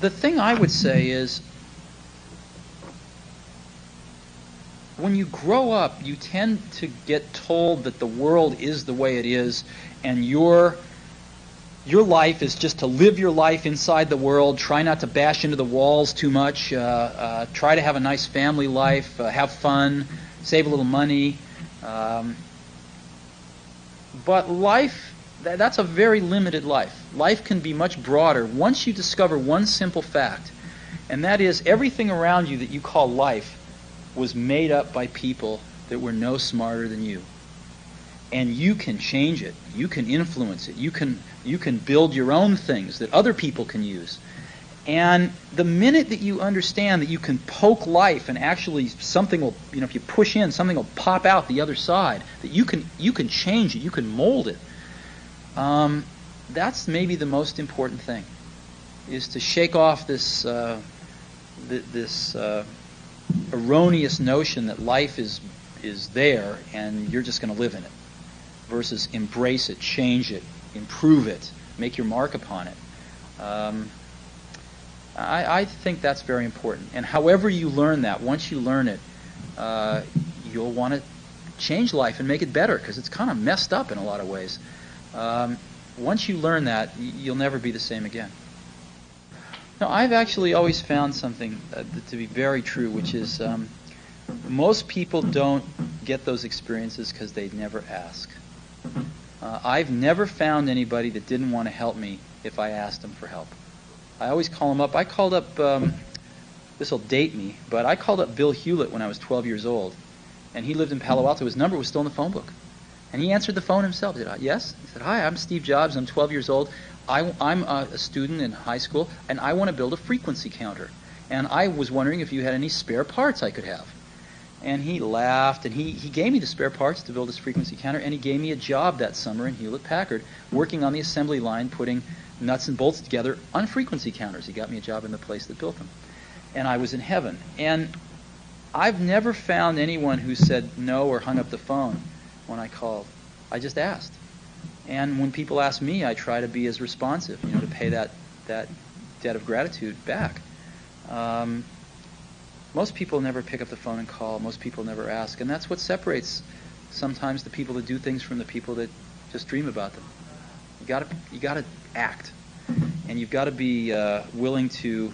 The thing I would say is, when you grow up, you tend to get told that the world is the way it is, and your life is just to live your life inside the world, try not to bash into the walls too much, try to have a nice family life, have fun, save a little money. But life, that's a very limited life. Life can be much broader once you discover one simple fact, and that is everything around you that you call life was made up by people that were no smarter than you. And you can change it. You can influence it. You can build your own things that other people can use. And the minute that you understand that you can poke life and actually something will, if you push in, something will pop out the other side, that you can change it, you can mold it. That's maybe the most important thing, is to shake off this erroneous notion that life is there and you're just going to live in it, versus embrace it, change it, improve it, make your mark upon it. I think that's very important. And however you learn that, once you learn it, you'll want to change life and make it better, because it's kind of messed up in a lot of ways. Once you learn that, you'll never be the same again. Now, I've actually always found something to be very true, which is most people don't get those experiences because they never ask. I've never found anybody that didn't want to help me if I asked them for help. I always call them up. I called up, this will date me, but I called up Bill Hewlett when I was 12 years old, and he lived in Palo Alto. His number was still in the phone book. And he answered the phone himself. He said, yes? He said, hi, I'm Steve Jobs. I'm 12 years old. I'm a student in high school, and I want to build a frequency counter. And I was wondering if you had any spare parts I could have. And he laughed, and he gave me the spare parts to build this frequency counter, and he gave me a job that summer in Hewlett-Packard, working on the assembly line, putting nuts and bolts together on frequency counters. He got me a job in the place that built them. And I was in heaven. And I've never found anyone who said no or hung up the phone when I called. I just asked. And when people ask me, I try to be as responsive, to pay that debt of gratitude back. Most people never pick up the phone and call. Most people never ask. And that's what separates sometimes the people that do things from the people that just dream about them. You got to act. And you've got to be willing to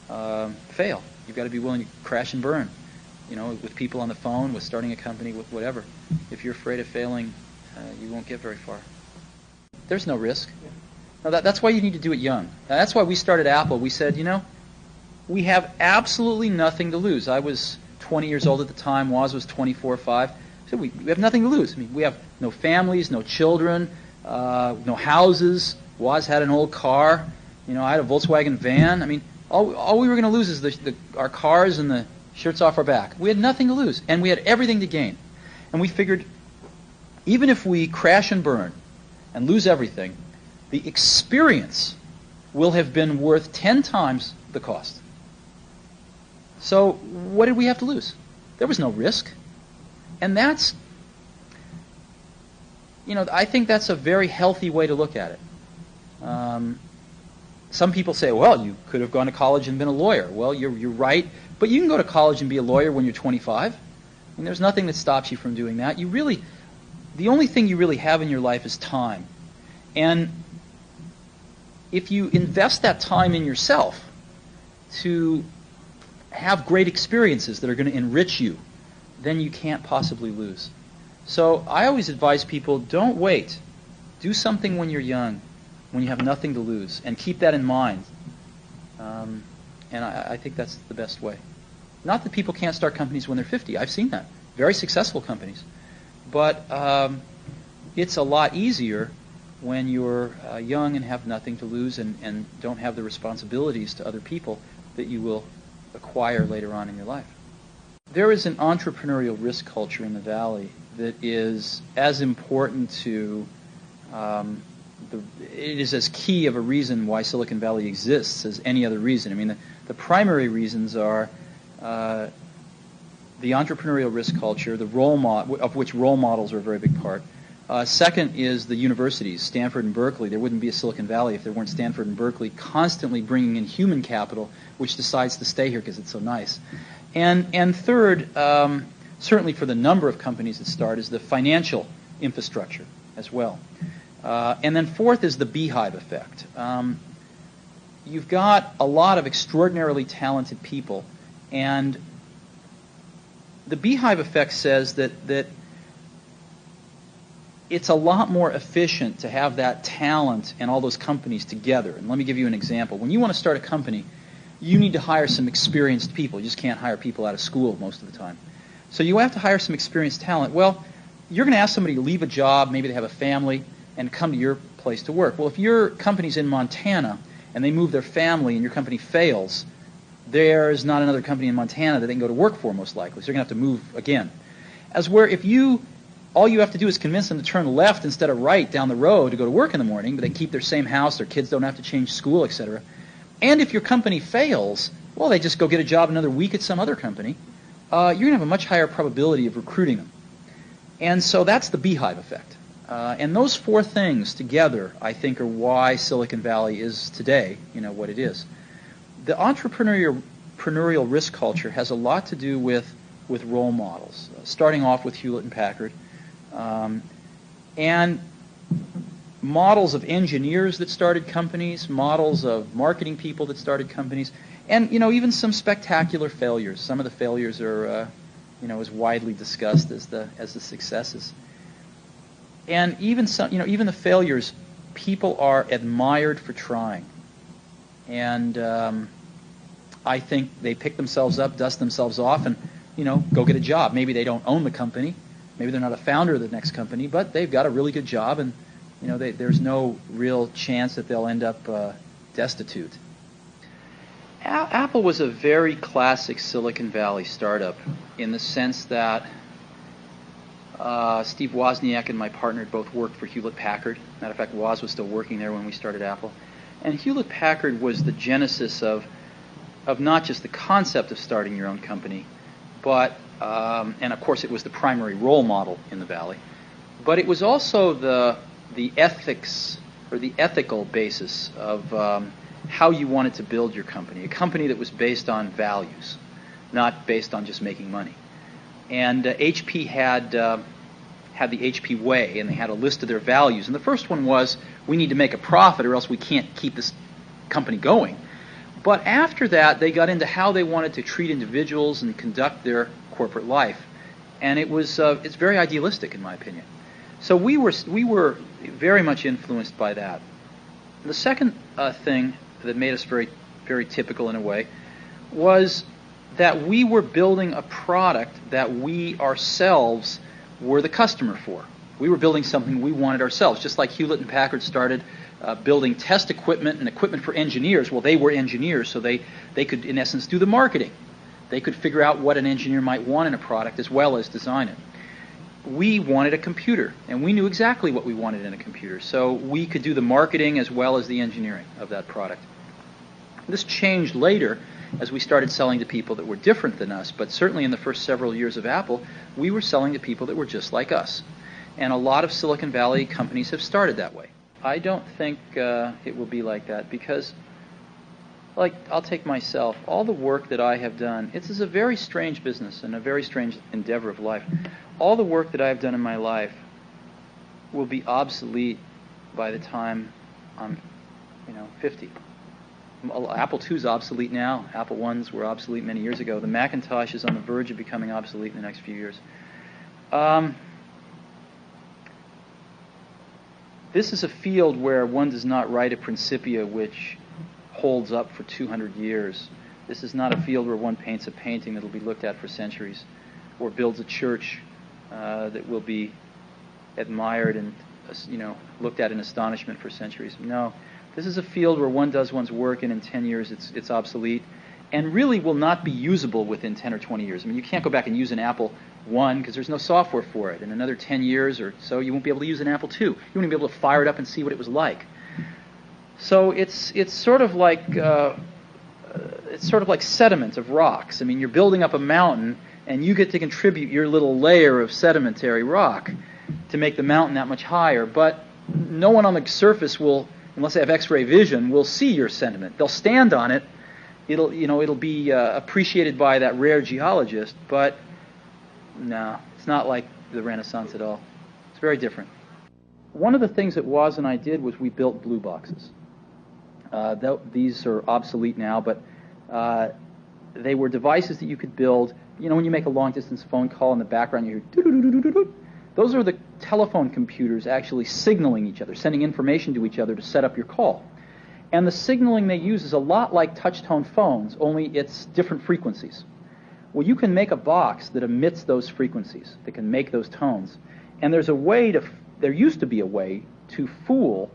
fail. You've got to be willing to crash and burn. With people on the phone, with starting a company, with whatever. If you're afraid of failing, you won't get very far. There's no risk. Now that's why you need to do it young. Now, that's why we started Apple. We said, we have absolutely nothing to lose. I was 20 years old at the time. Woz was 24 or 5. So we have nothing to lose. I mean, we have no families, no children, no houses. Woz had an old car. I had a Volkswagen van. I mean, all we were going to lose is our cars and the shirts off our back. We had nothing to lose, and we had everything to gain. And we figured, even if we crash and burn and lose everything, the experience will have been worth 10 times the cost. So what did we have to lose? There was no risk. And that's, I think that's a very healthy way to look at it. Some people say, well, you could have gone to college and been a lawyer. Well, you're right, but you can go to college and be a lawyer when you're 25. And there's nothing that stops you from doing that. The only thing you really have in your life is time. And if you invest that time in yourself to have great experiences that are going to enrich you, then you can't possibly lose. So I always advise people, don't wait. Do something when you're young, when you have nothing to lose, and keep that in mind. And I think that's the best way. Not that people can't start companies when they're 50. I've seen that. Very successful companies. But it's a lot easier when you're young and have nothing to lose and don't have the responsibilities to other people that you will acquire later on in your life. There is an entrepreneurial risk culture in the Valley that is as important to, it is as key of a reason why Silicon Valley exists as any other reason. I mean, the primary reasons are the entrepreneurial risk culture, of which role models are a very big part, Second is the universities, Stanford and Berkeley. There wouldn't be a Silicon Valley if there weren't Stanford and Berkeley constantly bringing in human capital, which decides to stay here because it's so nice. And third, certainly for the number of companies that start, is the financial infrastructure as well. And then fourth is the beehive effect. You've got a lot of extraordinarily talented people, and the beehive effect says that it's a lot more efficient to have that talent and all those companies together. And let me give you an example. When you want to start a company, you need to hire some experienced people. You just can't hire people out of school most of the time. So you have to hire some experienced talent. Well, you're going to ask somebody to leave a job, maybe they have a family, and come to your place to work. Well, if your company's in Montana and they move their family and your company fails, there's not another company in Montana that they can go to work for, most likely. So you're going to have to move again. As where if all you have to do is convince them to turn left instead of right down the road to go to work in the morning, but they keep their same house, their kids don't have to change school, etc. And if your company fails, well, they just go get a job another week at some other company. You're going to have a much higher probability of recruiting them. And so that's the beehive effect. And those four things together, I think, are why Silicon Valley is today, what it is. The entrepreneurial risk culture has a lot to do with role models, starting off with Hewlett and Packard, and models of engineers that started companies, models of marketing people that started companies, and even some spectacular failures. Some of the failures are as widely discussed as the successes. And even the failures, people are admired for trying. And I think they pick themselves up, dust themselves off, and go get a job. Maybe they don't own the company. Maybe they're not a founder of the next company, but they've got a really good job, and there's no real chance that they'll end up destitute. Apple was a very classic Silicon Valley startup in the sense that Steve Wozniak and my partner had both worked for Hewlett Packard. Matter of fact, Woz was still working there when we started Apple. And Hewlett Packard was the genesis of not just the concept of starting your own company, but and of course it was the primary role model in the Valley, but it was also the ethics or the ethical basis of how you wanted to build your company, a company that was based on values, not based on just making money. And HP had the HP way, and they had a list of their values. And the first one was, we need to make a profit or else we can't keep this company going. But after that, they got into how they wanted to treat individuals and conduct their corporate life. And it's very idealistic, in my opinion. So we were very much influenced by that. The second thing that made us very, very typical in a way was that we were building a product that we ourselves were the customer for. We were building something we wanted ourselves, just like Hewlett and Packard started building test equipment and equipment for engineers. Well, they were engineers, so they could, in essence, do the marketing. They could figure out what an engineer might want in a product as well as design it. We wanted a computer, and we knew exactly what we wanted in a computer, so we could do the marketing as well as the engineering of that product. This changed later as we started selling to people that were different than us, but certainly in the first several years of Apple, we were selling to people that were just like us. And a lot of Silicon Valley companies have started that way. I don't think it will be like that because, I'll take myself, all the work that I have done, it is a very strange business and a very strange endeavor of life. All the work that I have done in my life will be obsolete by the time I'm, 50. Apple II's obsolete now. Apple I's were obsolete many years ago. The Macintosh is on the verge of becoming obsolete in the next few years. This is a field where one does not write a Principia which holds up for 200 years. This is not a field where one paints a painting that will be looked at for centuries, or builds a church that will be admired and looked at in astonishment for centuries. No. This is a field where one does one's work, and in 10 years it's obsolete, and really will not be usable within 10 or 20 years. I mean, you can't go back and use an Apple I because there's no software for it. In another 10 years or so, you won't be able to use an Apple II. You won't even be able to fire it up and see what it was like. So it's sort of like sediment of rocks. I mean, you're building up a mountain, and you get to contribute your little layer of sedimentary rock. to make the mountain that much higher. But no one on the surface will, unless they have X-ray vision, will see your sentiment. They'll stand on it. It'll be appreciated by that rare geologist, but no, it's not like the Renaissance at all. It's very different. One of the things that Woz and I did was we built blue boxes. These are obsolete now, but they were devices that you could build. You know, when you make a long-distance phone call, in the background you hear doo-doo-doo-doo-doo-doo. Those are the telephone computers actually signaling each other, sending information to each other to set up your call. And the signaling they use is a lot like touch-tone phones, only it's different frequencies. Well, you can make a box that emits those frequencies, that can make those tones. And there used to be a way to fool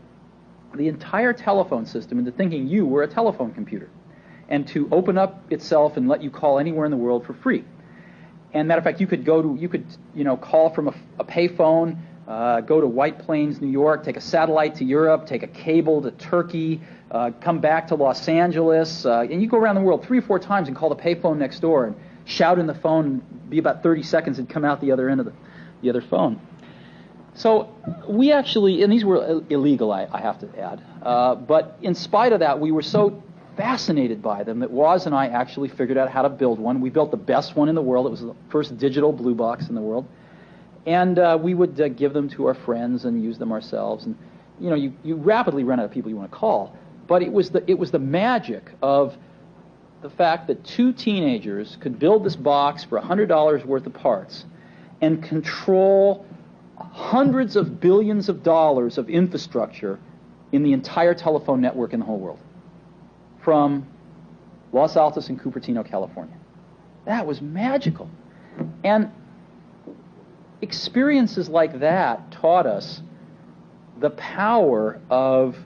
the entire telephone system into thinking you were a telephone computer, and to open up itself and let you call anywhere in the world for free. And matter of fact, you could call from a payphone, go to White Plains, New York, take a satellite to Europe, take a cable to Turkey, come back to Los Angeles, and you go around the world 3 or 4 times and call the payphone next door and shout in the phone, and be about 30 seconds and come out the other end of the other phone. So we actually, and these were illegal, I have to add, but in spite of that, we were so fascinated by them that Woz and I actually figured out how to build one. We built the best one in the world. It was the first digital blue box in the world. And we would give them to our friends and use them ourselves. And you rapidly run out of people you want to call. But it was the magic of the fact that 2 teenagers could build this box for $100 worth of parts and control hundreds of billions of dollars of infrastructure in the entire telephone network in the whole world, from Los Altos and Cupertino, California. That was magical. And experiences like that taught us the power of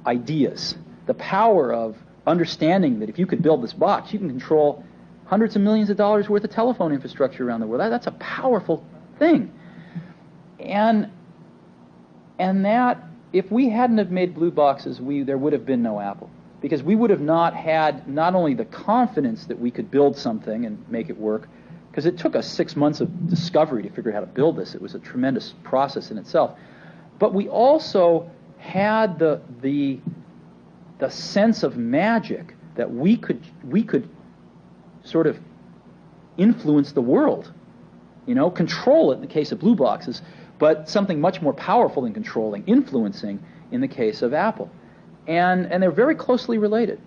ideas, the power of understanding that if you could build this box, you can control hundreds of millions of dollars worth of telephone infrastructure around the world. That's a powerful thing. And that, if we hadn't have made blue boxes, there would have been no Apple. Because we would have not had not only the confidence that we could build something and make it work, because it took us 6 months of discovery to figure out how to build this. It was a tremendous process in itself. But we also had the sense of magic that we could sort of influence the world, control it in the case of blue boxes, but something much more powerful than controlling, influencing in the case of Apple. And they're very closely related.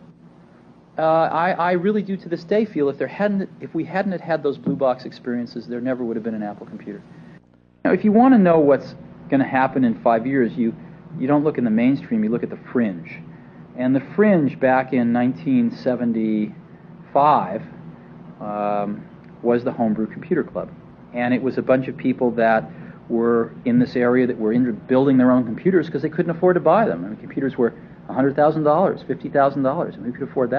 I really do to this day feel if we hadn't had those blue box experiences, there never would have been an Apple computer. Now, if you want to know what's going to happen in 5 years, you don't look in the mainstream, you look at the fringe. And the fringe back in 1975 was the Homebrew Computer Club. And it was a bunch of people that were in this area that were building their own computers because they couldn't afford to buy them. I mean, computers were $100,000, $50,000, and who could afford that?